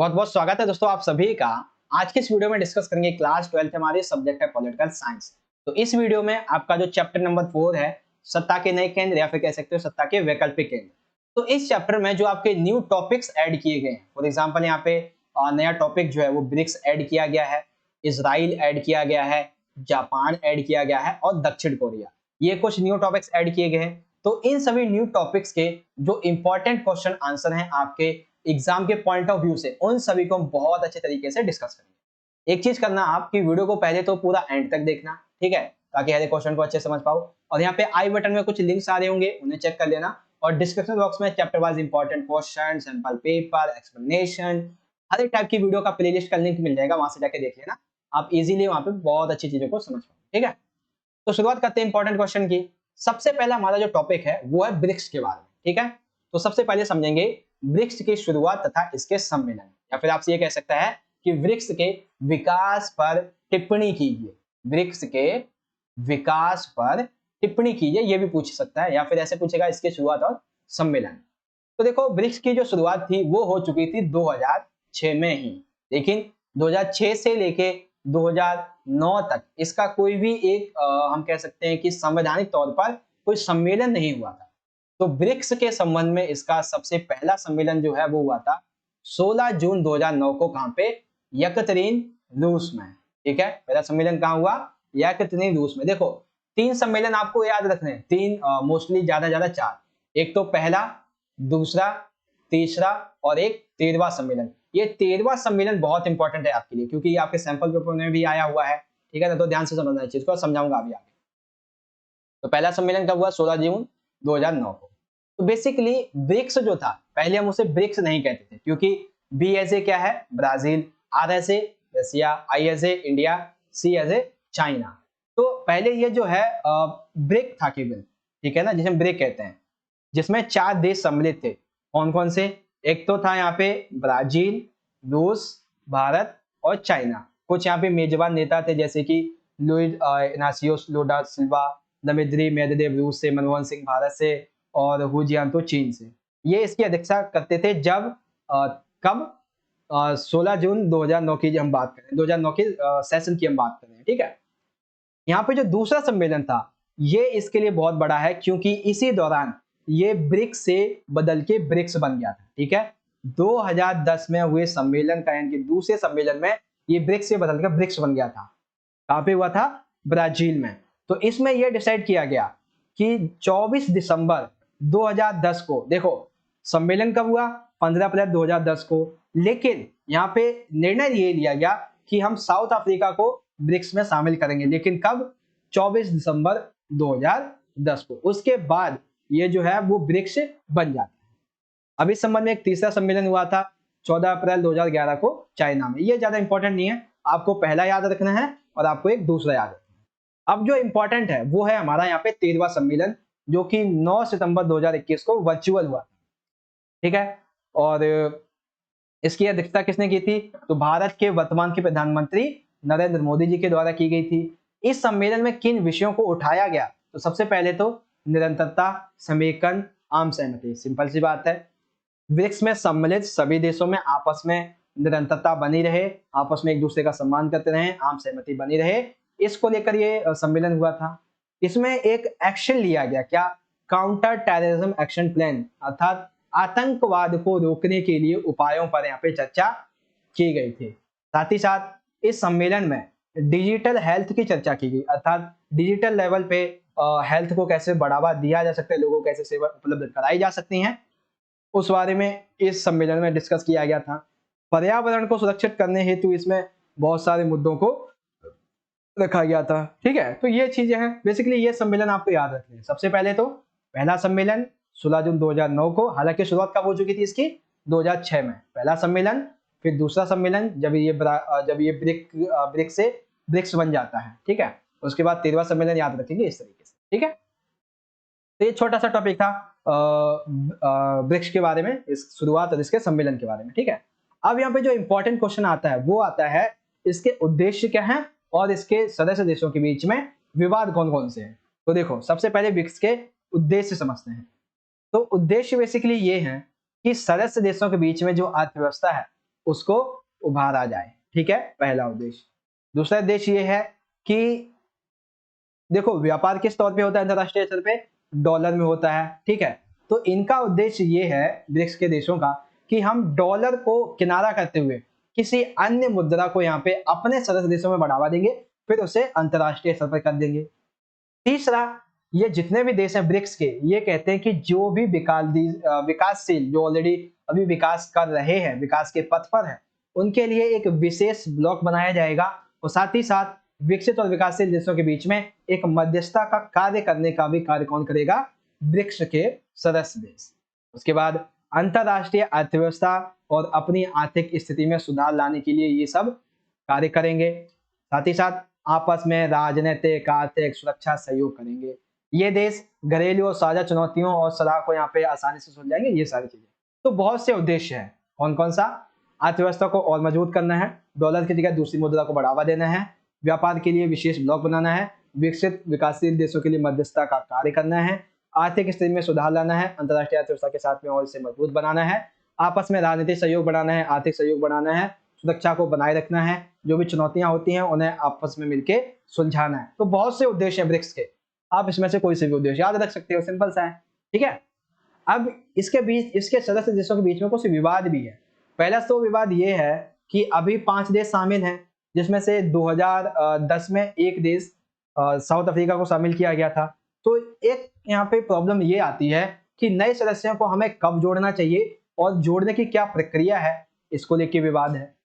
बहुत बहुत स्वागत है दोस्तों आप सभी का। आज के इस वीडियो में डिस्कस करेंगे क्लास 12th हमारे सब्जेक्ट है पॉलिटिकल साइंस। तो इस वीडियो में आपका जो चैप्टर नंबर 4 है सत्ता के नए केंद्र या फिर कह सकते हो सत्ता के वैकल्पिक केंद्र। तो इस चैप्टर में जो आपके न्यू टॉपिक्स ऐड किए गए हैं, फॉर एग्जांपल यहाँ पे नया टॉपिक जो है वो ब्रिक्स ऐड किया गया है, इजराइल ऐड किया गया है, जापान ऐड किया गया है और दक्षिण कोरिया। ये कुछ न्यू टॉपिक्स ऐड किए गए हैं। तो इन सभी न्यू टॉपिक्स के जो इंपॉर्टेंट क्वेश्चन आंसर हैं आपके एग्जाम के पॉइंट ऑफ व्यू से, उन सभी को हम बहुत अच्छे तरीके से डिस्कस करेंगे। एक चीज करना, आपकी वीडियो को पहले तो पूरा एंड तक देखना, ठीक है, ताकि हर एक क्वेश्चन को अच्छे से समझ पाओ। और यहाँ पे आई बटन में कुछ लिंक्स आ रहे होंगे, उन्हें चेक कर लेना। और डिस्क्रिप्शन बॉक्स में chapter wise important question, sample paper, explanation, हर एक टाइप की वीडियो का प्लेलिस्ट का लिंक मिल जाएगा, वहां से जाके देख लेना। आप इजीली वहां पे बहुत अच्छी चीजों को समझ पाओ, ठीक है। तो शुरुआत करते हैं इंपॉर्टेंट क्वेश्चन की। सबसे पहला हमारा जो टॉपिक है वो है ब्रिक्स के बारे में, ठीक है। तो सबसे पहले समझेंगे ब्रिक्स की शुरुआत तथा इसके सम्मेलन, या फिर आपसे ये कह सकता है कि ब्रिक्स के विकास पर टिप्पणी कीजिए। ब्रिक्स के विकास पर टिप्पणी कीजिए, ये भी पूछ सकता है, या फिर ऐसे पूछेगा इसके शुरुआत और सम्मेलन। तो देखो, ब्रिक्स की जो शुरुआत थी वो हो चुकी थी 2006 में ही, लेकिन 2006 से लेके 2009 तक इसका कोई भी एक हम कह सकते हैं कि संवैधानिक तौर पर कोई सम्मेलन नहीं हुआ था। तो ब्रिक्स के संबंध में इसका सबसे पहला सम्मेलन जो है वो हुआ था 16 जून 2009 को, कहां पे? यकतरीन रूस में, ठीक है। पहला सम्मेलन कहां हुआ? यकतरीन रूस में। देखो, तीन सम्मेलन आपको याद रखने हैं, तीन मोस्टली, ज्यादा चार। एक तो पहला, दूसरा, तीसरा और एक 13वां सम्मेलन। ये 13वां सम्मेलन बहुत इंपॉर्टेंट है आपके लिए, क्योंकि ये आपके सैंपल पेपर में भी आया हुआ है, ठीक है ना। तो ध्यान से समझना इस चीज को, समझाऊंगा अभी आगे। तो पहला सम्मेलन कब हुआ? 16 जून 2009 को। तो बेसिकली ब्रिक्स जो था, पहले हम उसे ब्रिक्स नहीं कहते थे, क्योंकि बी एज ए क्या है? Brazil, R as A Russia, I as A India, C as A China. तो पहले ये जो है ब्रिक था केवल, ठीक है ना, जिसे ब्रिक कहते हैं, जिसमें 4 देश सम्मिलित थे। कौन कौन से? एक तो था यहाँ पे ब्राजील, रूस, भारत और चाइना। कुछ यहाँ पे मेजबान नेता थे, जैसे कि लुइस इनासियो लुला दा सिल्वा, दमित्री मेदवेदेव रूस से, मनमोहन सिंह भारत से और हु जियांतो चीन से। ये इसकी अध्यक्षता करते थे जब कब 16 जून 2009 की हम बात करें, 2009 के सेशन की हम बात कर रहे हैं, ठीक है। यहाँ पे जो दूसरा सम्मेलन था ये इसके लिए बहुत बड़ा है, क्योंकि इसी दौरान ये ब्रिक्स से बदल के ब्रिक्स बन गया था, ठीक है। 2010 में हुए सम्मेलन का, यानी कि दूसरे सम्मेलन में ये ब्रिक्स से बदल कर ब्रिक्स बन गया था। कहां पे हुआ था? ब्राजील में। तो इसमें यह डिसाइड किया गया कि 24 दिसंबर 2010 को, देखो सम्मेलन कब हुआ? 15 अप्रैल 2010 को, लेकिन यहाँ पे निर्णय ये लिया गया कि हम साउथ अफ्रीका को ब्रिक्स में शामिल करेंगे, लेकिन कब? 24 दिसंबर 2010 को। उसके बाद ये जो है वो ब्रिक्स बन जाता है। अब इस संबंध में एक तीसरा सम्मेलन हुआ था 14 अप्रैल 2011 को चाइना में। ये ज्यादा इंपॉर्टेंट नहीं है, आपको पहला याद रखना है और आपको एक दूसरा याद रखना है। अब जो इंपॉर्टेंट है वो है हमारा यहाँ पे 13वां सम्मेलन, जो कि 9 सितंबर 2021 को वर्चुअल हुआ, ठीक है। और इसकी अध्यक्षता किसने की थी? तो भारत के वर्तमान के प्रधानमंत्री नरेंद्र मोदी जी के द्वारा की गई थी। इस सम्मेलन में किन विषयों को उठाया गया? तो सबसे पहले तो निरंतरता, समेकन, आम सहमति। सिंपल सी बात है, ब्रिक्स में सम्मिलित सभी देशों में आपस में निरंतरता बनी रहे, आपस में एक दूसरे का सम्मान करते रहे, आम सहमति बनी रहे, इसको लेकर ये सम्मेलन हुआ था। इसमें एक एक्शन लिया गया, क्या? काउंटर टेररिज्म एक्शन प्लान, अर्थात आतंकवाद को रोकने के लिए उपायों पर यहाँ पे चर्चा की गई थी। साथ ही साथ इस सम्मेलन में डिजिटल हेल्थ की चर्चा की गई, अर्थात डिजिटल लेवल पे हेल्थ को कैसे बढ़ावा दिया जा सकता है, लोगों को कैसे सेवा उपलब्ध कराई जा सकती हैं, उस बारे में इस सम्मेलन में डिस्कस किया गया था। पर्यावरण को सुरक्षित करने हेतु इसमें बहुत सारे मुद्दों को रखा गया था, ठीक है। तो ये चीजें हैं, बेसिकली ये सम्मेलन आपको याद रखने हैं। सबसे पहले तो पहला सम्मेलन 16 जून 2009 को, हालांकि शुरुआत कब हो चुकी थी इसकी? 2006 में पहला सम्मेलन। फिर दूसरा सम्मेलन जब ये ब्रिक्स से ब्रिक्स बन जाता है, ठीक है। उसके बाद 13वां सम्मेलन याद रखेंगे इस तरीके से, ठीक है। तो ये छोटा सा टॉपिक था ब्रिक्स के बारे में, इस शुरुआत और इसके सम्मेलन के बारे में, ठीक है। अब यहाँ पे जो इंपॉर्टेंट क्वेश्चन आता है वो आता है इसके उद्देश्य क्या है और इसके सदस्य देशों के बीच में विवाद कौन कौन से हैं। तो देखो, सबसे पहले ब्रिक्स के उद्देश्य समझते हैं। तो उद्देश्य बेसिकली ये है कि सदस्य देशों के बीच में जो अर्थव्यवस्था है उसको उभारा जाए। ठीक है, पहला उद्देश्य। दूसरा उद्देश्य ये है कि देखो व्यापार किस तौर पे होता है अंतरराष्ट्रीय स्तर पे, डॉलर में होता है। ठीक है, तो इनका उद्देश्य ये है ब्रिक्स के देशों का कि हम डॉलर को किनारा करते हुए किसी अन्य मुद्रा को यहाँ पे अपने सदस्य देशों में बढ़ावा देंगे, फिर उसे अंतरराष्ट्रीय स्तर पर कर देंगे। तीसरा, ये जितने भी देश हैं ब्रिक्स के, ये कहते हैं कि जो भी विकासशील, जो ऑलरेडी अभी विकास कर रहे हैं, विकास के पथ पर है, उनके लिए एक विशेष ब्लॉक बनाया जाएगा और साथ ही साथ विकसित और विकासशील देशों के बीच में एक मध्यस्थता का कार्य करने का भी कार्य कौन करेगा? ब्रिक्स के सदस्य देश। उसके बाद अंतरराष्ट्रीय अर्थव्यवस्था और अपनी आर्थिक स्थिति में सुधार लाने के लिए ये सब कार्य करेंगे। साथ ही साथ आपस में राजनीतिक, आर्थिक, सुरक्षा सहयोग करेंगे। ये देश घरेलू और साझा चुनौतियों और सलाह को यहाँ पे आसानी से सुलझाएंगे, ये सारी चीजें। तो बहुत से उद्देश्य हैं। कौन कौन सा? अर्थव्यवस्था को और मजबूत करना है, डॉलर की जगह दूसरी मुद्रा को बढ़ावा देना है, व्यापार के लिए विशेष ब्लॉक बनाना है, विकसित विकासशील देशों के लिए मध्यस्थता का कार्य करना है, आर्थिक स्थिति में सुधार लाना है, अंतरराष्ट्रीय अर्थव्यवस्था के साथ में और इसे मजबूत बनाना है, आपस में राजनीतिक सहयोग बढ़ाना है, आर्थिक सहयोग बढ़ाना है, सुरक्षा को बनाए रखना है, जो भी चुनौतियां होती हैं उन्हें आपस में मिलकर सुलझाना है। तो बहुत से उद्देश्य हैं ब्रिक्स के, आप इसमें से कोई से भी उद्देश्य याद रख सकते हो, सिंपल सा है। ठीक है, अब इसके बीच, इसके सदस्य देशों के बीच में कुछ विवाद भी है। पहला तो विवाद ये है कि अभी 5 देश शामिल हैं, जिसमें से 2010 में एक देश साउथ अफ्रीका को शामिल किया गया था। तो एक यहाँ पे प्रॉब्लम ये आती है कि नए सदस्यों को हमें कब जोड़ना चाहिए और जोड़ने की क्या प्रक्रिया है, इसको लेकर विवाद है।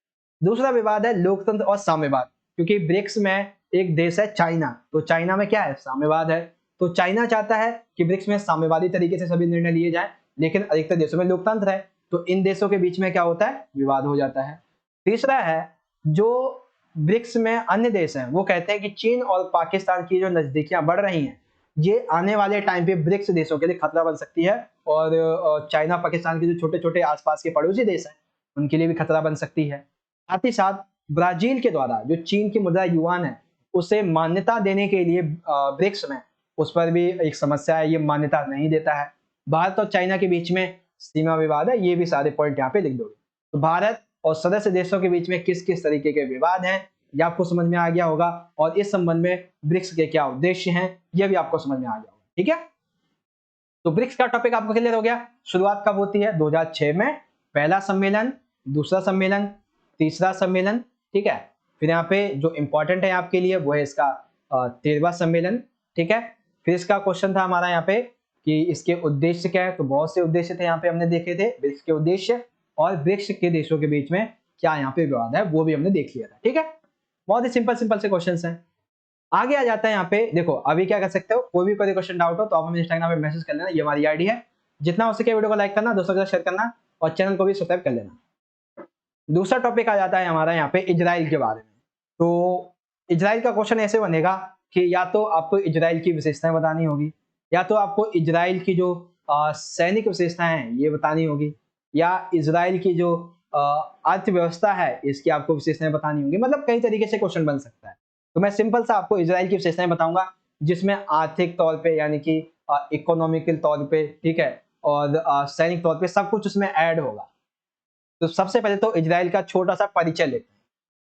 दूसरा विवाद है लोकतंत्र और साम्यवाद, क्योंकि ब्रिक्स में एक देश है चाइना, तो चाइना में क्या है? साम्यवाद है। तो चाइना चाहता है कि ब्रिक्स में साम्यवादी तरीके से सभी निर्णय लिए जाएं, लेकिन अधिकतर देशों में लोकतंत्र है, तो इन देशों के बीच में क्या होता है? विवाद हो जाता है। तीसरा है, जो ब्रिक्स में अन्य देश हैं वो कहते हैं कि चीन और पाकिस्तान की जो नजदीकियां बढ़ रही हैं, ये आने वाले टाइम पे ब्रिक्स देशों के लिए खतरा बन सकती है, और चाइना पाकिस्तान के जो छोटे छोटे आसपास के पड़ोसी देश हैं उनके लिए भी खतरा बन सकती है। साथ ही साथ ब्राजील के द्वारा जो चीन की मुद्रा युआन है उसे मान्यता देने के लिए ब्रिक्स में, उस पर भी एक समस्या है, ये मान्यता नहीं देता है। भारत और चाइना के बीच में सीमा विवाद है, ये भी सारे पॉइंट यहाँ पे लिख दोगे। तो भारत और सदस्य देशों के बीच में किस किस तरीके के विवाद हैं, ये आपको समझ में आ गया होगा, और इस संबंध में ब्रिक्स के क्या उद्देश्य हैं, ये भी आपको समझ में आ गया होगा। ठीक है, तो ब्रिक्स का टॉपिक आपको क्लियर हो गया। शुरुआत कब होती है? 2006 में पहला सम्मेलन, दूसरा सम्मेलन, तीसरा सम्मेलन। ठीक है, फिर यहाँ पे जो इंपॉर्टेंट है आपके लिए वो है इसका 13वां सम्मेलन। ठीक है, फिर इसका क्वेश्चन था हमारा यहाँ पे कि इसके उद्देश्य क्या है, तो बहुत से उद्देश्य थे यहाँ पे हमने देखे थे, ब्रिक्स के उद्देश्य और ब्रिक्स के देशों के बीच में क्या यहाँ पे विवाद है वो भी हमने देख लिया था। ठीक है, बहुत ही सिंपल सिंपल से क्वेश्चन हैं। आगे आ जाता है यहाँ पे, देखो अभी क्या कर सकते हो, कोई भी कोई क्वेश्चन डाउट हो तो आप हमें इंस्टाग्राम पे मैसेज कर लेना, ये हमारी आईडी है। जितना हो सके वीडियो को लाइक करना, दोस्तों के साथ शेयर करना और चैनल को भी सब्सक्राइब कर लेना। दूसरा टॉपिक आ जाता है हमारा यहाँ पे इजराइल के बारे में। तो इजराइल का क्वेश्चन ऐसे बनेगा कि या तो आपको इजराइल की विशेषताएं बतानी होगी, या तो आपको इजराइल की जो सैनिक विशेषताएं हैं ये बतानी होगी, या इजराइल की जो अर्थव्यवस्था है इसकी आपको विशेषताएं बतानी होंगी। मतलब कई तरीके से क्वेश्चन बन सकता है। तो मैं सिंपल सा आपको इजराइल की विशेषताएं बताऊंगा, जिसमें आर्थिक तौर पे यानी कि इकोनॉमिकल तौर पे, ठीक है, और सैनिक तौर पे सब कुछ उसमें ऐड होगा। तो सबसे पहले तो इजराइल का छोटा सा परिचय लेते हैं।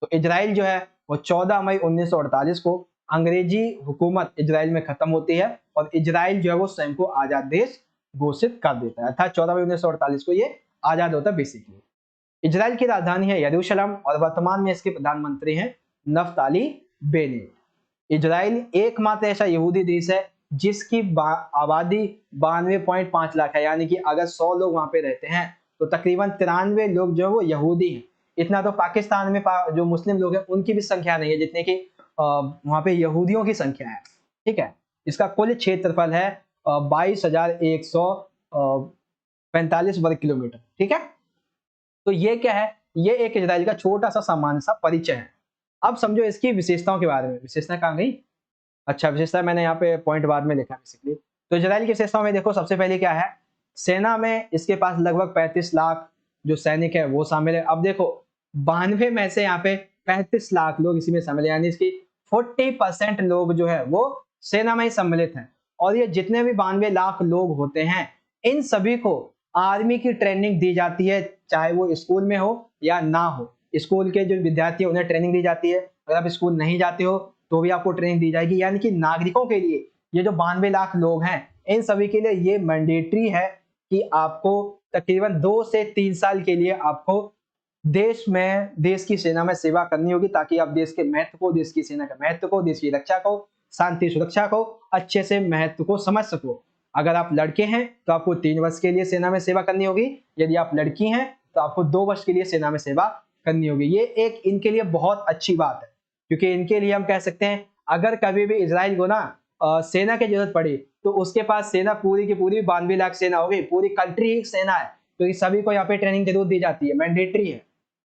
तो इजराइल जो है वो 14 मई 1948 को अंग्रेजी हुकूमत इजराइल में खत्म होती है और इजराइल जो है वो स्वयं को आजाद देश घोषित कर देता है। अर्थात 14 मई 1948 को ये आजाद होता है बेसिकली। इजराइल की राजधानी है यरूशलेम और वर्तमान में इसके प्रधानमंत्री हैं नफ्ताली बेनेट। इजराइल एकमात्र ऐसा यहूदी देश है जिसकी आबादी 92.5 लाख है, यानी कि अगर 100 लोग वहां पे रहते हैं तो तकरीबन 93 लोग जो है वो यहूदी हैं। इतना तो पाकिस्तान में जो मुस्लिम लोग हैं उनकी भी संख्या नहीं है जितने की वहां पे यहूदियों की संख्या है। ठीक है, इसका कुल क्षेत्रफल है 22,145 वर्ग किलोमीटर। ठीक है, तो ये क्या है, ये एक इजराइल का छोटा सा सामान्य सा परिचय है। अब समझो इसकी विशेषताओं के बारे में। विशेषता कहाँ गई? अच्छा, विशेषता मैंने यहाँ पे पॉइंट बाद में लिखा बेसिकली। तो इजराइल की विशेषताओं में देखो, सबसे पहले क्या है, सेना में इसके पास लगभग 35 लाख जो सैनिक है वो शामिल है। अब देखो 92 में से यहाँ पे 35 लाख लोग इसी में शामिल है, यानी इसकी 40% लोग जो है वो सेना में ही सम्मिलित हैं। और ये जितने भी 92 लाख लोग होते हैं इन सभी को आर्मी की ट्रेनिंग दी जाती है, चाहे वो स्कूल में हो या ना हो, स्कूल के जो विद्यार्थी हैं उन्हें ट्रेनिंग दी जाती है। अगर आप स्कूल नहीं जाते हो तो भी आपको ट्रेनिंग दी जाएगी। यानी कि नागरिकों के लिए ये जो 92 लाख लोग हैं इन सभी के लिए ये मैंडेटरी है कि आपको तकरीबन 2 से 3 साल के लिए आपको देश की सेना में सेवा करनी होगी, ताकि आप देश के महत्व को, देश की सेना के महत्व को, देश की रक्षा को, शांति सुरक्षा को अच्छे से महत्व को समझ सको। अगर आप लड़के हैं तो आपको 3 वर्ष के लिए सेना में सेवा करनी होगी। यदि आप लड़की हैं तो आपको 2 वर्ष के लिए सेना में सेवा करनी होगी। ये एक इनके लिए बहुत अच्छी बात है, क्योंकि इनके लिए हम कह सकते हैं अगर कभी भी इजराइल को ना सेना की जरूरत पड़ी तो उसके पास सेना पूरी की पूरी 92 लाख सेना होगी, पूरी कंट्री ही सेना है। तो सभी को यहाँ पे ट्रेनिंग जरूर दी जाती है, मैंडेटरी है।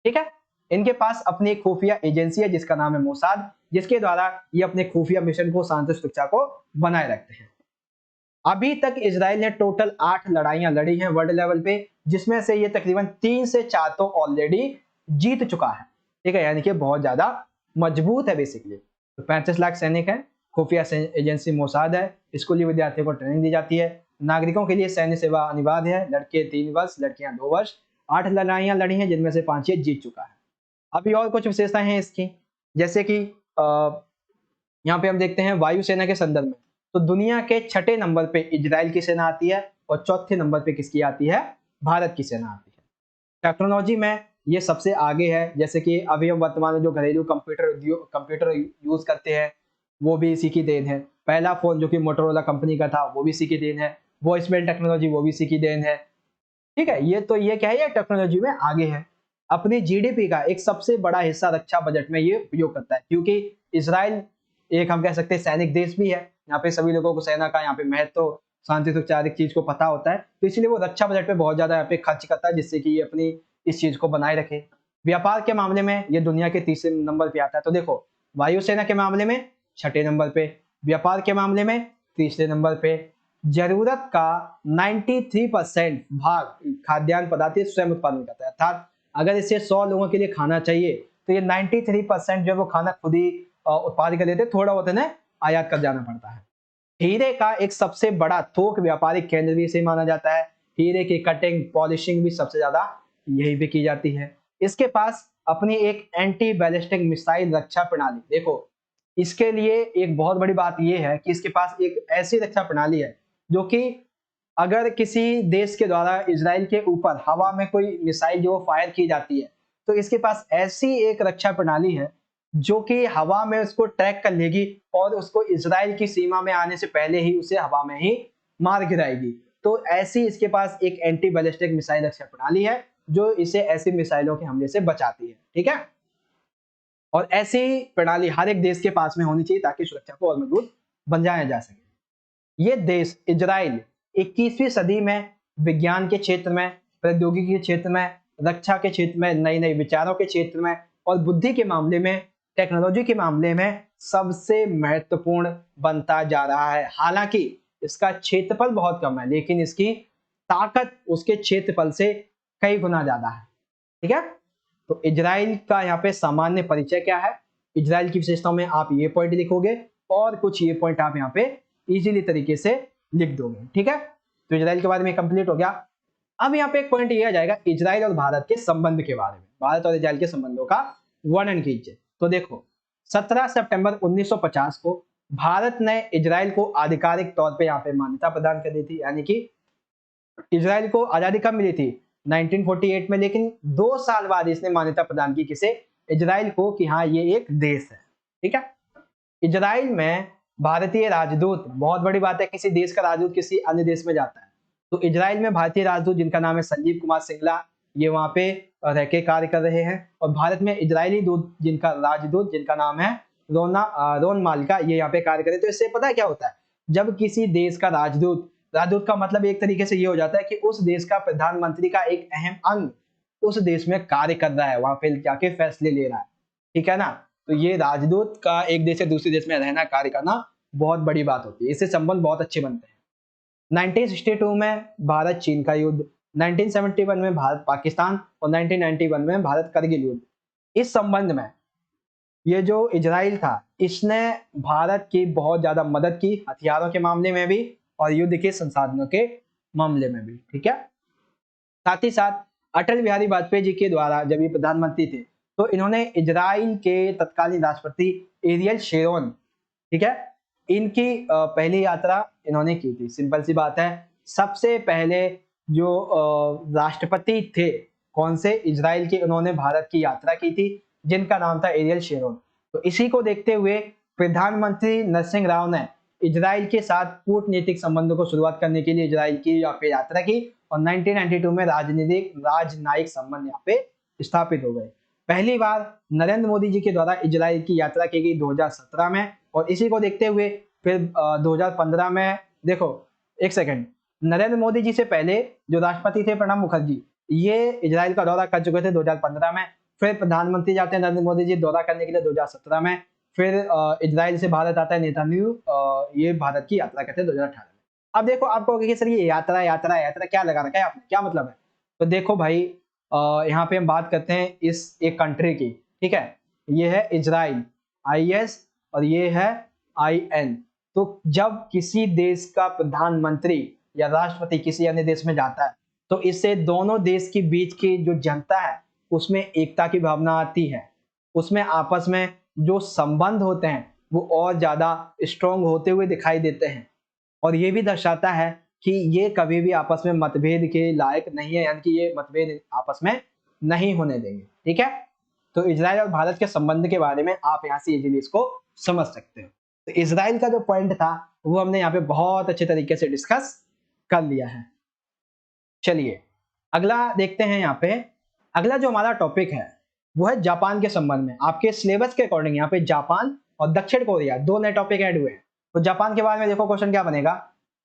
ठीक है, इनके पास अपनी एक खुफिया एजेंसी है जिसका नाम है मोसाद, जिसके द्वारा ये अपने खुफिया मिशन को, शांति सुरक्षा को बनाए रखते हैं। अभी तक इजराइल ने टोटल 8 लड़ाइयां लड़ी हैं वर्ल्ड लेवल पे, जिसमें से ये तकरीबन 3 से 4 तो ऑलरेडी जीत चुका है। ठीक है, यानी कि बहुत ज्यादा मजबूत है बेसिकली। तो 35 लाख सैनिक है, खुफिया एजेंसी मोसाद है, स्कूली विद्यार्थियों को ट्रेनिंग दी जाती है, नागरिकों के लिए सैन्य सेवा अनिवार्य है, लड़के 3 वर्ष, लड़कियां 2 वर्ष। 8 लड़ाइयां लड़ी हैं जिनमें से 5 ये जीत चुका है। अभी और कुछ विशेषताएं हैं इसकी, जैसे कि यहाँ पे हम देखते हैं वायुसेना के संदर्भ में, तो दुनिया के 6ठे नंबर पे इजराइल की सेना आती है और 4थे नंबर पे किसकी आती है, भारत की सेना आती है। टेक्नोलॉजी में ये सबसे आगे है, जैसे कि अभी हम वर्तमान में जो घरेलू कंप्यूटर यूज करते हैं वो भी इसी की देन है। पहला फोन जो कि मोटोरोला कंपनी का था वो भी इसी की देन है। वॉइसमेल टेक्नोलॉजी वो भी इसी की देन है। ठीक है, ये तो ये क्या है, ये टेक्नोलॉजी में आगे है। अपनी जीडीपी का एक सबसे बड़ा हिस्सा रक्षा बजट में ये उपयोग करता है, क्योंकि इजराइल एक हम कह सकते हैं सैनिक देश भी है। यहाँ पे सभी लोगों को सेना का यहाँ पे महत्व, शांति सुरक्षा आदि चीज को पता होता है, तो इसलिए वो रक्षा बजट पे बहुत ज्यादा यहाँ पे खर्च करता है, जिससे कि ये अपनी इस चीज को बनाए रखे। व्यापार के मामले में ये दुनिया के 3रे नंबर पे आता है। तो देखो, वायुसेना के मामले में 6ठे नंबर पे, व्यापार के मामले में 3रे नंबर पे, जरूरत का 93% भाग खाद्यान्न पदार्थ स्वयं उत्पादन करता है। अर्थात अगर इसे 100 लोगों के लिए खाना चाहिए तो ये 93% जो वो खाना खुद ही उत्पादन कर लेते, थोड़ा बहुत इन्हें आयात कर जाना पड़ता है। हीरे का एक सबसे बड़ा थोक व्यापारिक केंद्र भी इसे माना जाता है। हीरे की कटिंग, पॉलिशिंग भी सबसे ज्यादा यही भी की जाती है। इसके पास अपनी एक एंटी बैलिस्टिक मिसाइल रक्षा प्रणाली, देखो इसके लिए एक बहुत बड़ी बात यह है कि इसके पास एक ऐसी रक्षा प्रणाली है जो कि अगर किसी देश के द्वारा इजराइल के ऊपर हवा में कोई मिसाइल जो फायर की जाती है, तो इसके पास ऐसी एक रक्षा प्रणाली है जो कि हवा में उसको ट्रैक कर लेगी और उसको इजराइल की सीमा में आने से पहले ही उसे हवा में ही मार गिराएगी। तो ऐसी इसके पास एक एंटी बैलिस्टिक मिसाइल रक्षा प्रणाली है जो इसे ऐसी मिसाइलों के हमले से बचाती है। ठीक है, और ऐसी प्रणाली हर एक देश के पास में होनी चाहिए ताकि सुरक्षा को और मजबूत बनाया जा सके। ये देश इजराइल 21वीं सदी में विज्ञान के क्षेत्र में, प्रौद्योगिकी के क्षेत्र में, रक्षा के क्षेत्र में, नए नए विचारों के क्षेत्र में और बुद्धि के मामले में, टेक्नोलॉजी के मामले में सबसे महत्वपूर्ण बनता जा रहा है। हालांकि इसका क्षेत्रफल बहुत कम है, लेकिन इसकी ताकत उसके क्षेत्रफल से कई गुना ज्यादा है। ठीक है, तो इजराइल का यहाँ पे सामान्य परिचय क्या है, इजराइल की विशेषताओं में आप ये पॉइंट लिखोगे और कुछ ये पॉइंट आप यहाँ पे इजीली तरीके से लिख दोगे। ठीक है, तो इजराइल के बारे में कंप्लीट हो गया। अब यहाँ पे एक पॉइंट ये आ जाएगा इजराइल और भारत के संबंध के बारे में, भारत और इजराइल के संबंधों का वर्णन कीजिए। तो देखो, 17 सितंबर 1950 को भारत ने इजराइल को आधिकारिक तौर पे यहाँ पे मान्यता प्रदान कर दी थी। यानी कि इजराइल को आजादी कब मिली थी, 1948 में, लेकिन 2 साल बाद इसने मान्यता प्रदान की किसे, इजराइल को, कि हाँ ये एक देश है। ठीक है, इजराइल में भारतीय राजदूत, बहुत बड़ी बात है, किसी देश का राजदूत किसी अन्य देश में जाता है, तो इजराइल में भारतीय राजदूत जिनका नाम है संजीव कुमार सिंगला, ये वहां पे रह के कार्य कर रहे हैं। और भारत में इजरायली दूत जिनका राजदूत जिनका नाम है रोन माल्का, ये यहाँ पे कार्य करे। तो इससे पता है क्या होता है, जब किसी देश का राजदूत का मतलब एक तरीके से ये हो जाता है कि उस देश का प्रधानमंत्री का एक अहम अंग उस देश में कार्य कर रहा है, वहां पे जाके फैसले ले रहा है। ठीक है ना, तो ये राजदूत का एक देश से दूसरे देश में रहना, कार्य करना बहुत बड़ी बात होती है, इससे संबंध बहुत अच्छे बनते हैं। 1962 में भारत चीन का युद्ध, 1971 में भारत पाकिस्तान और 1991 में भारत करगिल युद्ध। इस संबंध में ये जो इजराइल था इसने भारत की बहुत ज्यादा मदद की, हथियारों के मामले में भी और युद्ध के संसाधनों के मामले में भी। ठीक है, साथ ही साथ अटल बिहारी वाजपेयी जी के द्वारा जब ये प्रधानमंत्री थे तो इन्होंने इजराइल के तत्कालीन राष्ट्रपति एरियल शेरोन, ठीक है, इनकी पहली यात्रा इन्होंने की थी। सिंपल सी बात है, सबसे पहले जो राष्ट्रपति थे कौन से, इजराइल के, उन्होंने भारत की यात्रा की थी जिनका नाम था एरियल शेरोन। तो इसी को देखते हुए प्रधानमंत्री नरसिंह राव ने इजराइल के साथ कूटनीतिक संबंधों को शुरुआत करने के लिए इजराइल की यहाँ पे यात्रा की और 1992 में राजनयिक संबंध यहाँ पे स्थापित हो गए। पहली बार नरेंद्र मोदी जी के द्वारा इजराइल की यात्रा की गई 2017 में और इसी को देखते हुए फिर 2015 में, देखो एक सेकंड, नरेंद्र मोदी जी से पहले जो राष्ट्रपति थे प्रणब मुखर्जी, ये इजराइल का दौरा कर चुके थे 2015 में। फिर प्रधानमंत्री जाते हैं नरेंद्र मोदी जी दौरा करने के लिए 2017 में। फिर इजराइल से भारत आता है नेतान्याहू, ये भारत की यात्रा करते हैं 2018 में। अब देखो आपको कि सर ये यात्रा यात्रा यात्रा क्या लगा रखा है आपने, क्या मतलब है? तो देखो भाई, यहाँ पे हम बात करते हैं इस एक कंट्री की, ठीक है, ये है इजराइल IS और ये है IN। तो जब किसी देश का प्रधानमंत्री या राष्ट्रपति किसी अन्य देश में जाता है तो इससे दोनों देश के बीच की जो जनता है उसमें एकता की भावना आती है, उसमें आपस में जो संबंध होते हैं वो और ज्यादा स्ट्रॉन्ग होते हुए दिखाई देते हैं और ये भी दर्शाता है कि ये कभी भी आपस में मतभेद के लायक नहीं है, यानी कि ये मतभेद आपस में नहीं होने देंगे, ठीक है। तो इजराइल और भारत के संबंध के बारे में आप यहाँ से इजीली इसको समझ सकते हो। तो इजराइल का जो पॉइंट था वो हमने यहाँ पे बहुत अच्छे तरीके से डिस्कस कर लिया है। चलिए अगला देखते हैं। यहाँ पे अगला जो हमारा टॉपिक है वो है जापान के संबंध में। आपके सिलेबस के अकॉर्डिंग यहाँ पे जापान और दक्षिण कोरिया दो नए टॉपिक ऐड हुए हैं। तो जापान के बारे में देखो क्वेश्चन क्या बनेगा,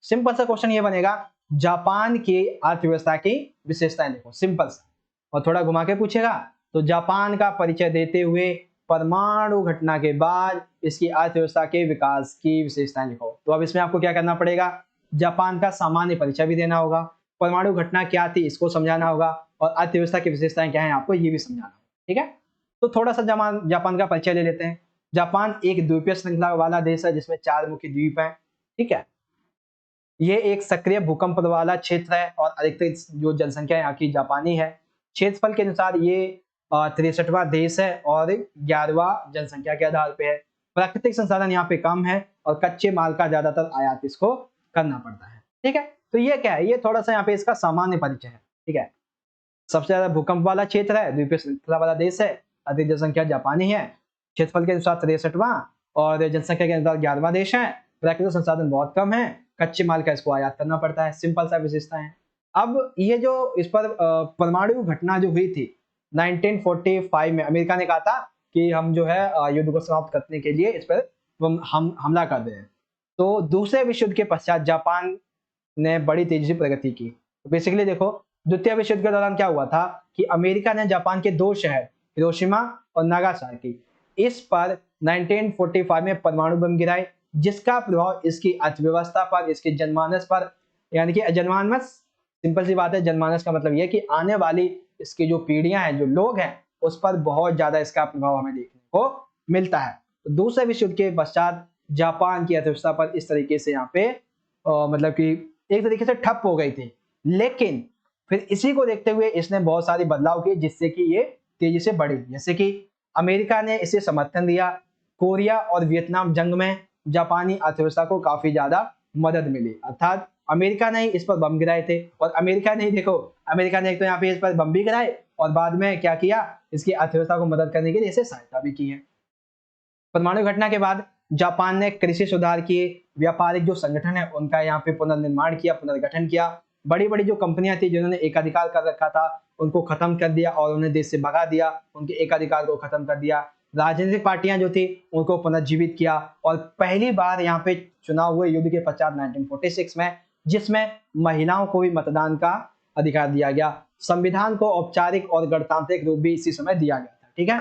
सिंपल सा क्वेश्चन ये बनेगा, जापान की अर्थव्यवस्था की विशेषताएं देखो, सिंपल सा, और थोड़ा घुमा के पूछेगा तो जापान का परिचय देते हुए परमाणु घटना के बाद इसकी अर्थव्यवस्था के विकास की विशेषताएं लिखो। तो अब इसमें आपको क्या करना पड़ेगा, जापान का सामान्य परिचय भी देना होगा, परमाणु घटना क्या थी इसको समझाना होगा और अर्थव्यवस्था की विशेषताएं क्या है आपको ये भी समझाना होगा, ठीक है। तो थोड़ा सा जापान का परिचय ले लेते हैं। जापान एक द्वीपीय श्रृंखला वाला देश है जिसमें 4 मुख्य द्वीप हैं, ठीक है। ये एक सक्रिय भूकंप वाला क्षेत्र है और अधिकतर जो जनसंख्या यहाँ की जापानी है। क्षेत्रफल के अनुसार ये 63वां देश है और 11वां जनसंख्या के आधार पे है। प्राकृतिक संसाधन यहाँ पे कम है और कच्चे माल का ज्यादातर आयात इसको करना पड़ता है, ठीक है। तो ये क्या है, ये थोड़ा सा यहाँ पे इसका सामान्य परिचय है, ठीक है। सबसे ज्यादा भूकंप वाला क्षेत्र है, द्वीपीय श्रृंखला वाला देश है, अधिक जनसंख्या जापानी है, क्षेत्रफल के अनुसार 63वां और जनसंख्या के अनुसार 11वां देश है। प्राकृतिक संसाधन बहुत कम है, कच्चे माल का इसको आयात करना पड़ता है, सिंपल सा विशेषता है। अब ये जो इस पर परमाणु घटना जो हुई थी 1945 में, अमेरिका ने कहा था कि हम जो है युद्ध को समाप्त करने के लिए इस पर हम हमला कर रहे हैं। तो दूसरे विश्व युद्ध के पश्चात जापान ने बड़ी तेजी से प्रगति की। तो बेसिकली देखो द्वितीय विश्व युद्ध के दौरान क्या हुआ था कि अमेरिका ने जापान के 2 शहर हिरोशिमा और नागासाकी इस पर 1945 में परमाणु बम गिराए, जिसका प्रभाव इसकी अर्थव्यवस्था पर, इसके जनमानस पर, यानी कि जनमानस, सिंपल सी बात है, जनमानस का मतलब यह कि आने वाली इसकी जो पीढ़ियां हैं, जो लोग हैं, उस पर बहुत ज्यादा इसका प्रभाव हमें देखने को मिलता है। तो दूसरे विश्व युद्ध के पश्चात जापान की अर्थव्यवस्था पर इस तरीके से यहाँ पे मतलब कि एक तरीके से ठप हो गई थी, लेकिन फिर इसी को देखते हुए इसने बहुत सारे बदलाव किए जिससे कि ये तेजी से बढ़ी। जैसे कि अमेरिका ने इसे समर्थन दिया, कोरिया और वियतनाम जंग में जापानी अर्थव्यवस्था को काफी ज्यादा मदद मिली, अर्थात अमेरिका ने इस पर बम गिराए थे। और अमेरिका ने देखो, अमेरिका ने एक तो यहाँ पे इस पर बम भी गिराए और बाद में क्या किया, इसकी अर्थव्यवस्था को मदद करने के लिए इसे सहायता भी की है। परमाणु घटना के बाद जापान ने कृषि सुधार किए, व्यापारिक जो संगठन है उनका यहाँ पे पुनर्निर्माण किया, पुनर्गठन किया। बड़ी बड़ी जो कंपनियां थी जिन्होंने एकाधिकार कर रखा था उनको खत्म कर दिया और उन्हें देश से भगा दिया, उनके एकाधिकार को खत्म कर दिया। राजनीतिक पार्टियां जो थी उनको पुनर्जीवित किया और पहली बार यहाँ पे चुनाव हुए युद्ध के पश्चात 1946 में, जिसमें महिलाओं को भी मतदान का अधिकार दिया गया। संविधान को औपचारिक और गणतांत्रिक रूप भी इसी समय दिया गया था, ठीक है।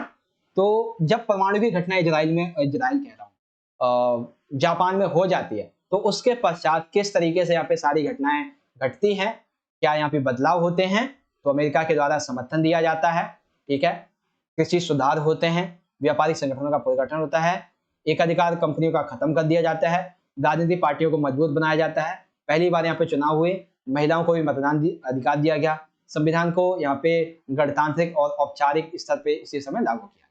तो जब परमाणु की घटना इजराइल कह रहा हूँ जापान में हो जाती है तो उसके पश्चात किस तरीके से यहाँ पे सारी घटनाएं घटती हैं, क्या यहाँ पे बदलाव होते हैं। तो अमेरिका के द्वारा समर्थन दिया जाता है, ठीक है, कृषि सुधार होते हैं, व्यापारिक संगठनों का पुनर्गठन होता है, एकाधिकार कंपनियों का खत्म कर दिया जाता है, राजनीतिक पार्टियों को मजबूत बनाया जाता है, पहली बार यहाँ पे चुनाव हुए, महिलाओं को भी मतदान अधिकार दिया गया, संविधान को यहाँ पे गणतांत्रिक और औपचारिक स्तर पे इसी समय लागू किया।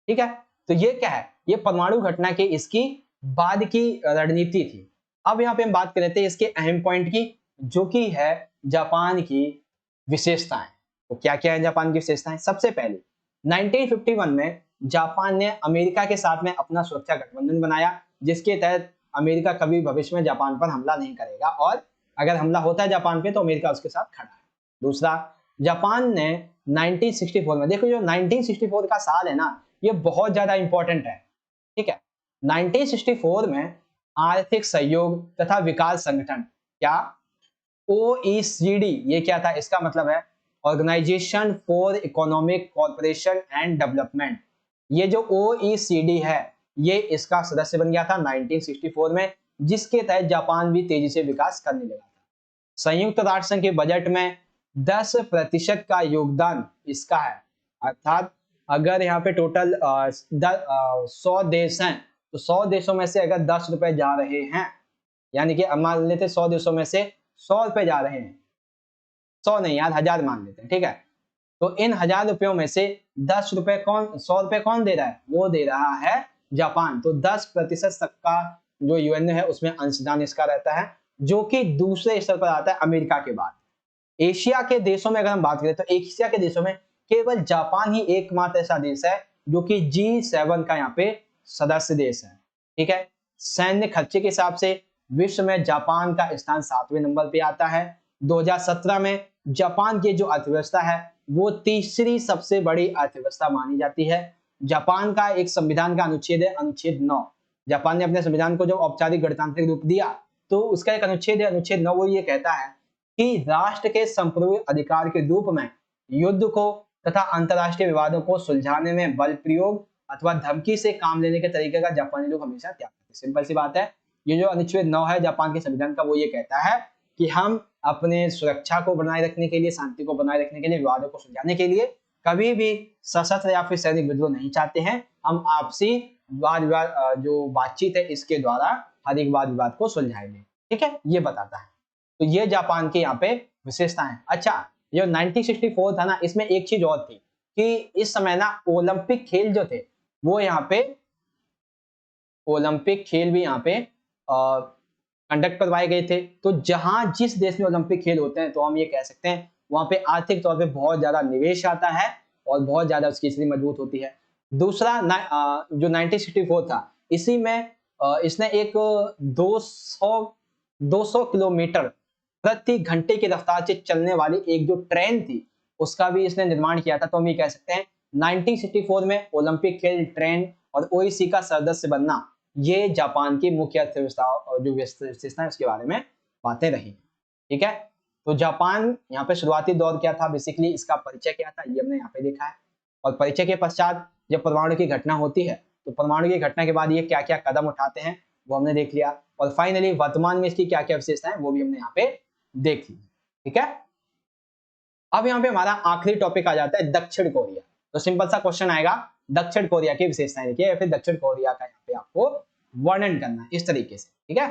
ठीक है, तो ये क्या है, ये परमाणु घटना के इसकी बाद की रणनीति थी। अब यहाँ पे हम बात कर रहे थे इसके अहम पॉइंट की, जो कि है जापान की विशेषताएं। तो क्या क्या है जापान की विशेषताएं? सबसे पहले 1951 में जापान ने अमेरिका के साथ में अपना सुरक्षा गठबंधन बनाया, जिसके तहत अमेरिका कभी भविष्य में जापान पर हमला नहीं करेगा, और अगर हमला होता है जापान पे तो अमेरिका उसके साथ खड़ा है। दूसरा, जापान ने 1964 में, देखो जो 1964 का साल है ना, ये बहुत ज्यादा इंपॉर्टेंट है। ठीक है, 1964 में आर्थिक सहयोग तथा विकास संगठन, क्या OECD, ये क्या था, इसका मतलब है organization for economic corporation and development. ये जो OECD है, ये इसका सदस्य बन गया था 1964 में, जिसके तहत जापान भी तेजी से विकास करने लगा था। संयुक्त राष्ट्र संघ के बजट में 10% का योगदान इसका है, अर्थात अगर यहाँ पे टोटल 100 देश हैं, तो 100 देशों में से अगर 10 रुपए जा रहे हैं, यानी कि मान लेते 100 देशों में से 100 रुपए जा रहे हैं, 100 नहीं यार, 1000 मान लेते हैं। ठीक है, तो इन 1000 रुपयों में से 10 रुपए कौन, 100 रुपए कौन दे रहा है? वो दे रहा है जापान। तो 10% तक का जो यूएन है उसमें अंशदान इसका रहता है, जो कि दूसरे स्तर पर आता है अमेरिका के बाद। एशिया के देशों में अगर हम बात करें तो एशिया के देशों में केवल जापान ही एकमात्र ऐसा देश है जो कि G7 का यहाँ पे सदस्य देश है। ठीक है, सैन्य खर्चे के हिसाब से विश्व में जापान का स्थान 7वें नंबर पे आता है। 2017 में जापान की जो अर्थव्यवस्था है वो तीसरी सबसे बड़ी अर्थव्यवस्था मानी जाती है। जापान का एक संविधान का अनुच्छेद है, अनुच्छेद 9। जापान ने अपने संविधान को जब औपचारिक गणतांत्रिक रूप दिया तो उसका एक अनुच्छेद है, अनुच्छेद 9, वो ये कहता है कि राष्ट्र के संप्रभु अधिकार के रूप में युद्ध को तथा अंतरराष्ट्रीय विवादों को सुलझाने में बल प्रयोग अथवा धमकी से काम लेने के तरीके का जापानी लोग हमेशा त्याग करते हैं। सिंपल सी बात है, ये जो अनुच्छेद 9 है जापान के संविधान का, वो ये कहता है कि हम अपने सुरक्षा को बनाए रखने के लिए, शांति को बनाए रखने के लिए, विवादों को सुलझाने के लिए कभी भी सशस्त्र या फिर सैनिक विद्रोह नहीं चाहते हैं। हम आपसी वाद विवाद जो बातचीत है इसके द्वारा हर एक वाद विवाद को सुलझाएंगे। ठीक है, ये बताता है। तो ये जापान के यहाँ पे विशेषता है। अच्छा, ये 1964 था ना, इसमें एक चीज और थी कि इस समय ना ओलंपिक खेल जो थे वो यहाँ पे, ओलंपिक खेल भी यहाँ पे कंडक्ट करवाए गए थे। तो जहां जिस देश में ओलंपिक खेल होते हैं तो हम ये कह सकते हैं वहां पे आर्थिक तौर पे बहुत ज्यादा निवेश आता है और बहुत ज्यादा उसकी स्थिति मजबूत होती है। दूसरा जो 1964 था, इसी में इसने एक 200 किलोमीटर प्रति घंटे की रफ्तार से चलने वाली एक जो ट्रेन थी उसका भी इसने निर्माण किया था। तो हम ये कह सकते हैं 1964 में ओलंपिक खेल, ट्रेन और ओईसी का सदस्य बनना, ये जापान की मुख्य अर्थव्यवस्था और जो विशेषता है उसके बारे में बातें रही। ठीक है, तो जापान यहाँ पे शुरुआती दौर क्या था, बेसिकली इसका परिचय क्या था, ये हमने यहाँ पे देखा है। और परिचय के पश्चात जब परमाणु की घटना होती है तो परमाणु की घटना के बाद ये क्या क्या कदम उठाते हैं वो हमने देख लिया, और फाइनली वर्तमान में इसकी क्या क्या विशेषताएं वो भी हमने यहाँ पे देख ली। ठीक है, अब यहाँ पे हमारा आखिरी टॉपिक आ जाता है दक्षिण कोरिया। तो सिंपल सा क्वेश्चन आएगा, दक्षिण कोरिया की विशेषताएं देखिए, या फिर दक्षिण कोरिया का यहाँ पे आपको वर्णन करना इस तरीके से। ठीक है,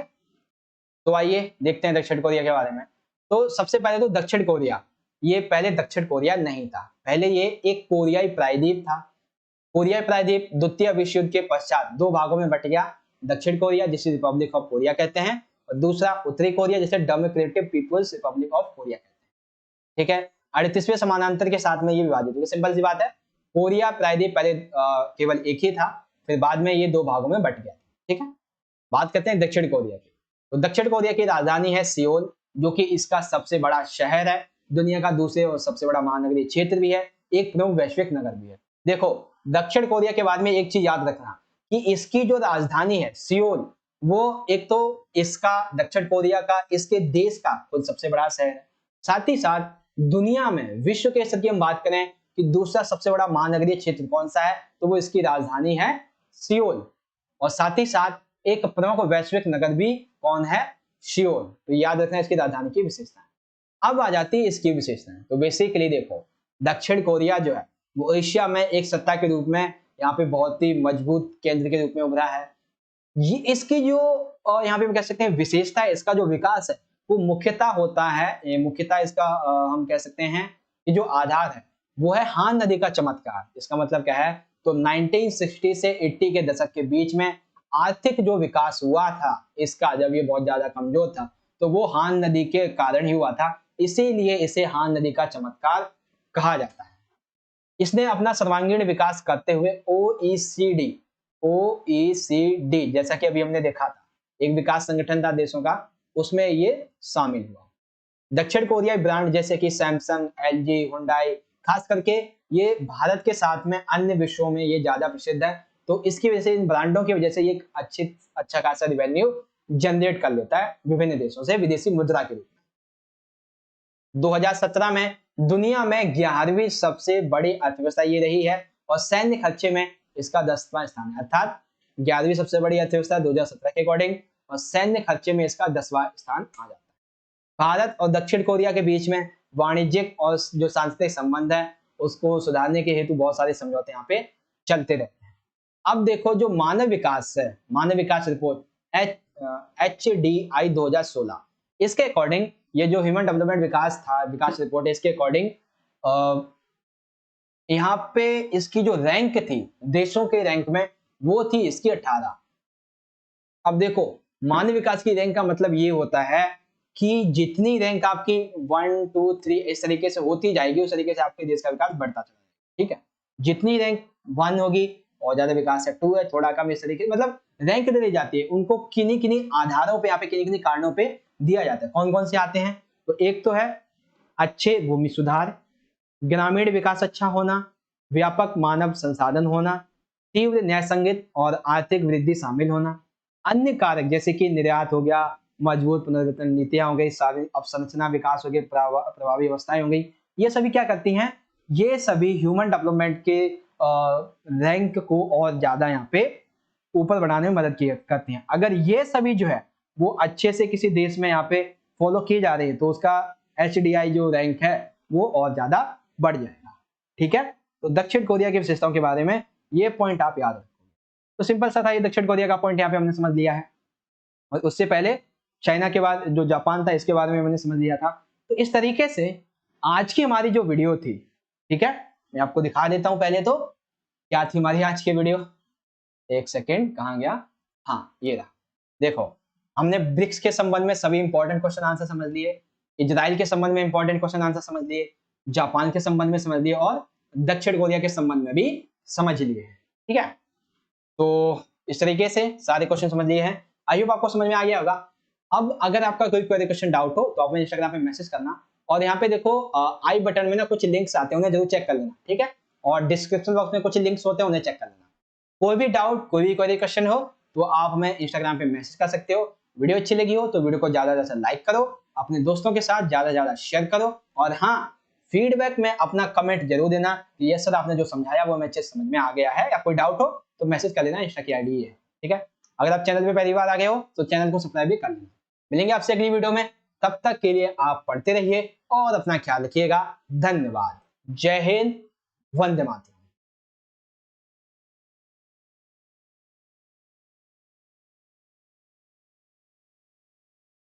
तो आइए देखते हैं दक्षिण कोरिया के बारे में। तो सबसे पहले तो दक्षिण कोरिया, ये पहले दक्षिण कोरिया नहीं था, पहले ये एक कोरियाई प्रायद्वीप था। कोरियाई प्रायद्वीप द्वितीय विश्व युद्ध के पश्चात दो भागों में बट गया, दक्षिण कोरिया जिसे रिपब्लिक ऑफ कोरिया कहते हैं, और दूसरा उत्तरी कोरिया जिसे Democratic People's Republic of Korea कहते हैं। ठीक है, 38वें समानांतर के साथ में ये विभाजित हो गया। सिंपल सी बात है, कोरिया प्रायद्वीप पहले केवल एक ही था, फिर बाद में ये दो भागों में बट गया। ठीक है, बात करते हैं दक्षिण कोरिया की। तो दक्षिण कोरिया की राजधानी है सियोल, जो कि इसका सबसे बड़ा शहर है, दुनिया का दूसरे और सबसे बड़ा महानगरीय क्षेत्र भी है, एक प्रमुख वैश्विक नगर भी है। देखो, दक्षिण कोरिया के बाद में एक चीज याद रखना कि इसकी जो राजधानी है सियोल, वो एक तो इसका दक्षिण कोरिया का, इसके देश का खुद सबसे बड़ा शहर है, साथ ही साथ दुनिया में विश्व के स्तर की हम बात करें कि दूसरा सबसे बड़ा महानगरीय क्षेत्र कौन सा है, तो वो इसकी राजधानी है सियोल, और साथ ही साथ एक प्रमुख वैश्विक नगर भी कौन है, सियोल। तो याद रखना इसकी राजधानी की विशेषता। अब आ जाती है इसकी विशेषताएं। तो बेसिकली देखो, दक्षिण कोरिया जो है वो एशिया में एक सत्ता के रूप में यहाँ पे बहुत ही मजबूत केंद्र के रूप में उभरा है। ये इसकी जो यहाँ पे हम कह सकते हैं विशेषता है, इसका जो विकास है वो मुख्यतः होता है, मुख्यतः इसका हम कह सकते हैं कि जो आधार है वो है हान नदी का चमत्कार। इसका मतलब क्या है, तो 1960 से 80 के दशक के बीच में आर्थिक जो विकास हुआ था इसका, जब ये बहुत ज्यादा कमजोर था, तो वो हान नदी के कारण ही हुआ था, इसीलिए इसे हान नदी का चमत्कार कहा जाता है। इसने अपना सर्वांगीण विकास करते हुए ओईसीडी जैसा कि अभी हमने देखा था, एक विकास संगठन था देशों का, उसमें ये शामिल हुआ। दक्षिण कोरियाई ब्रांड जैसे कि सैमसंग, एलजी, हुंडई, खास करके ये भारत के साथ में अन्य विश्वों में ये ज्यादा प्रसिद्ध है, तो इसकी वजह से, इन ब्रांडों की वजह से ये अच्छा खासा रिवेन्यू जनरेट कर लेता है विभिन्न देशों से विदेशी मुद्रा के रूप में। 2017 में दुनिया में 11वीं सबसे बड़ी अर्थव्यवस्था ये रही है और सैन्य खर्चे में इसका 10वां स्थान है, अर्थात 11वीं सबसे बड़ी अर्थव्यवस्था 2017 के अकॉर्डिंग, और सैन्य खर्चे में इसका 10वां स्थान आ जाता है। भारत और दक्षिण कोरिया के बीच में वाणिज्यिक और जो सांस्कृतिक संबंध है उसको सुधारने के हेतु बहुत सारे समझौते यहाँ पे चलते रहते हैं। अब देखो जो मानव विकास है, मानव विकास रिपोर्ट HDI 2016, इसके अकॉर्डिंग ये जो ह्यूमन डेवलपमेंट विकास रिपोर्ट है, इसके अकॉर्डिंग यहाँ पे इसकी जो रैंक थी देशों के रैंक में, वो थी इसकी 18। अब देखो मानव विकास की रैंक का मतलब ये होता है कि जितनी रैंक आपकी 1 2 3 इस तरीके से होती जाएगी, उस तरीके से आपके देश का विकास बढ़ता चला जाएगा, ठीक है। जितनी रैंक 1 होगी और ज्यादा विकास है, 2 है थोड़ा कम, इस तरीके मतलब रैंक दी जाती है उनको, किन्हीं आधारों पे, यहाँ पे किन्हीं कारणों पे दिया जाता है। कौन कौन से आते हैं, तो एक तो है अच्छे भूमि सुधार, ग्रामीण विकास अच्छा होना, व्यापक मानव संसाधन होना, तीव्र न्यायसंगत और आर्थिक वृद्धि शामिल होना, अन्य कारक जैसे कि निर्यात हो गया, मजबूत पुनर्वितरण नीतियां हो गई, सारी अवसंरचना विकास हो गई, प्रभावी व्यवस्थाएं हो गई, ये सभी क्या करती हैं, ये सभी ह्यूमन डेवलपमेंट के रैंक को और ज्यादा यहाँ पे ऊपर बढ़ाने में मदद करती हैं। अगर ये सभी जो है वो अच्छे से किसी देश में यहाँ पे फॉलो किए जा रहे हैं तो उसका HDI जो रैंक है वो और ज्यादा बढ़ जाएगा, ठीक है। तो दक्षिण कोरिया की विशेषताओं के बारे में ये पॉइंट आप याद रखोगे। तो सिंपल सा था ये दक्षिण कोरिया का पॉइंट, यहाँ पे हमने समझ लिया है, और उससे पहले चाइना के बाद जो जापान था इसके बारे में मैंने समझ लिया था। तो इस तरीके से आज की हमारी जो वीडियो थी, ठीक है, मैं आपको दिखा देता हूं पहले तो क्या थी हमारी आज की वीडियो। एक सेकेंड, कहाँ गया, हाँ ये रहा। देखो हमने ब्रिक्स के संबंध में सभी इंपॉर्टेंट क्वेश्चन आंसर समझ लिए, इजराइल के संबंध में इंपॉर्टेंट क्वेश्चन आंसर समझ लिए, जापान के संबंध में समझ लिए, और दक्षिण कोरिया के संबंध में भी समझ लिए हैं, ठीक है। तो इस तरीके से सारे क्वेश्चन समझ लिए हैं, आई होप आपको समझ में आ गया होगा। अब अगर आपका कोई क्वेश्चन डाउट हो तो आप मुझे इंस्टाग्राम पे मैसेज करना, और यहाँ पे देखो आई बटन में ना कुछ लिंक्स आते हैं, उन्हें जरूर चेक कर लेना, ठीक है, और डिस्क्रिप्शन बॉक्स में कुछ लिंक्स होते हैं, उन्हें चेक कर लेना। कोई भी डाउट, कोई भी क्वेश्चन हो तो आप हमें इंस्टाग्राम पे मैसेज कर सकते हो। वीडियो अच्छी लगी हो तो वीडियो को ज्यादा से ज्यादा लाइक करो, अपने दोस्तों के साथ ज्यादा से ज्यादा शेयर करो, और हाँ फीडबैक में अपना कमेंट जरूर देना कि ये सर आपने जो समझाया वो हमें अच्छे समझ में आ गया है, या कोई डाउट हो तो मैसेज कर लेना, इंस्टा की आईडी है, ठीक है। अगर आप चैनल पे पहली बार आ गए हो तो चैनल को सब्सक्राइब भी कर लेना। मिलेंगे आपसे अगली वीडियो में, तब तक के लिए आप पढ़ते रहिए और अपना ख्याल रखिएगा। धन्यवाद। जय हिंद, वंदे मातरम।